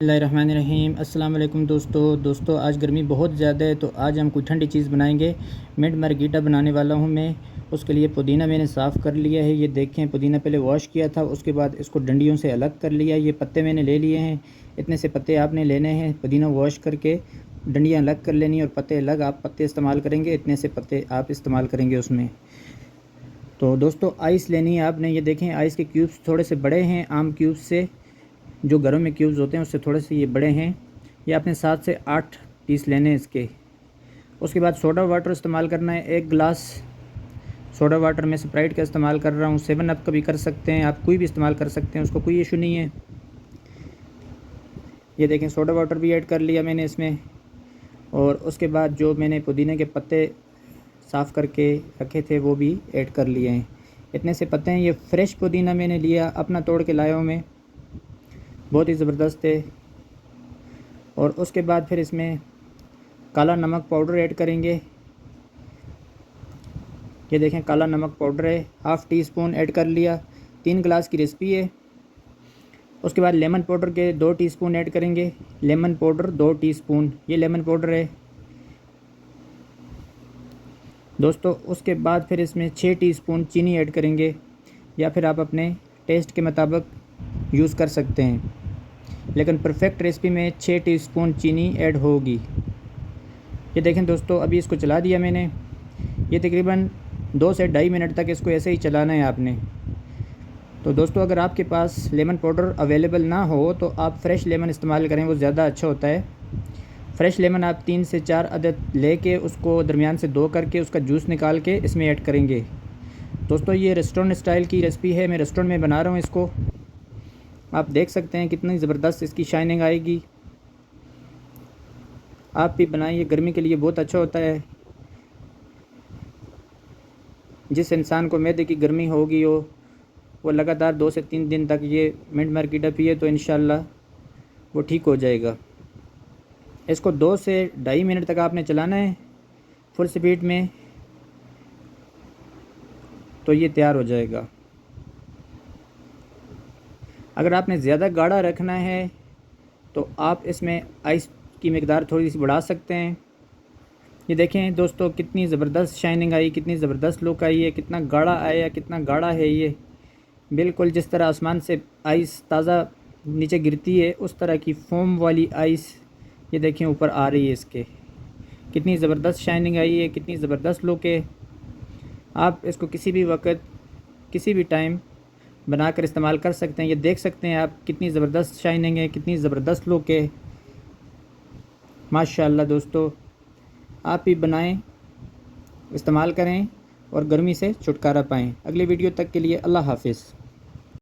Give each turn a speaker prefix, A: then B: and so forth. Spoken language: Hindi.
A: बिस्मिल्लाहिर्रहमानिर्रहीम। अस्सलाम वालेकुम दोस्तों आज गर्मी बहुत ज़्यादा है, तो आज हम कोई ठंडी चीज़ बनाएंगे। मिंट मार्गरीटा बनाने वाला हूँ मैं। उसके लिए पुदीना मैंने साफ़ कर लिया है। ये देखें, पुदीना पहले वॉश किया था, उसके बाद इसको डंडियों से अलग कर लिया। ये पत्ते मैंने ले लिए हैं, इतने से पत्ते आपने लेने हैं। पुदीना वॉश करके डंडियाँ अलग कर लेनी और पत्ते अलग। आप पत्ते इस्तेमाल करेंगे, इतने से पत्ते आप इस्तेमाल करेंगे उसमें। तो दोस्तों आइस लेनी है आपने। ये देखें, आइस के क्यूब्स थोड़े से बड़े हैं आम क्यूब्स से। जो घरों में क्यूब्स होते हैं उससे थोड़े से ये बड़े हैं। ये आपने 7 से 8 पीस लेने हैं इसके। उसके बाद सोडा वाटर इस्तेमाल करना है। 1 गिलास सोडा वाटर में स्प्राइट का इस्तेमाल कर रहा हूँ। 7 अप का भी कर सकते हैं आप, कोई भी इस्तेमाल कर सकते हैं, उसको कोई इशू नहीं है। ये देखें, सोडा वाटर भी ऐड कर लिया मैंने इसमें। और उसके बाद जो मैंने पुदीने के पत्ते साफ़ करके रखे थे वो भी ऐड कर लिए हैं। इतने से पत्ते हैं। ये फ्रेश पुदीना मैंने लिया, अपना तोड़ के लाया हूँ मैं, बहुत ही ज़बरदस्त है। और उसके बाद फिर इसमें काला नमक पाउडर ऐड करेंगे। ये देखें, काला नमक पाउडर है, हाफ़ टी स्पून ऐड कर लिया। 3 गिलास की रेसिपी है। उसके बाद लेमन पाउडर के 2 टीस्पून ऐड करेंगे। लेमन पाउडर 2 टीस्पून, ये लेमन पाउडर है दोस्तों। उसके बाद फिर इसमें 6 टीस्पून चीनी ऐड करेंगे, या फिर आप अपने टेस्ट के मुताबिक यूज़ कर सकते हैं, लेकिन परफेक्ट रेसिपी में 6 टीस्पून चीनी ऐड होगी। ये देखें दोस्तों, अभी इसको चला दिया मैंने। ये तकरीबन 2 से 2.5 मिनट तक इसको ऐसे ही चलाना है आपने। तो दोस्तों, अगर आपके पास लेमन पाउडर अवेलेबल ना हो तो आप फ्रेश लेमन इस्तेमाल करें, वो ज़्यादा अच्छा होता है। फ्रेश लेमन आप 3 से 4 अदद लेके उसको दरमियान से दो करके उसका जूस निकाल के इसमें ऐड करेंगे। दोस्तों, ये रेस्टोरेंट स्टाइल की रेसिपी है, मैं रेस्टोरेंट में बना रहा हूँ इसको। आप देख सकते हैं कितनी ज़बरदस्त इसकी शाइनिंग आएगी। आप भी बनाइए, गर्मी के लिए बहुत अच्छा होता है। जिस इंसान को मैदे की गर्मी होगी वो लगातार 2 से 3 दिन तक ये मिंट मार्गरीटा पिए तो इंशाल्लाह वो ठीक हो जाएगा। इसको 2 से 2.5 मिनट तक आपने चलाना है फुल स्पीड में, तो ये तैयार हो जाएगा। अगर आपने ज़्यादा गाढ़ा रखना है तो आप इसमें आइस की मिकदार थोड़ी सी बढ़ा सकते हैं। ये देखें दोस्तों, कितनी ज़बरदस्त शाइनिंग आई, कितनी ज़बरदस्त लुक आई है, कितना गाढ़ा आया, कितना गाढ़ा है ये। बिल्कुल जिस तरह आसमान से आइस ताज़ा नीचे गिरती है उस तरह की फोम वाली आइस ये देखें ऊपर आ रही है इसके। कितनी ज़बरदस्त शाइनिंग आई है, कितनी ज़बरदस्त लुक है। आप इसको किसी भी वक्त किसी भी टाइम बनाकर इस्तेमाल कर सकते हैं। ये देख सकते हैं आप कितनी ज़बरदस्त शाइनिंग है, कितनी ज़बरदस्त लुक है। माशाल्लाह दोस्तों, आप भी बनाएं, इस्तेमाल करें और गर्मी से छुटकारा पाएं। अगली वीडियो तक के लिए अल्लाह हाफ़िज़।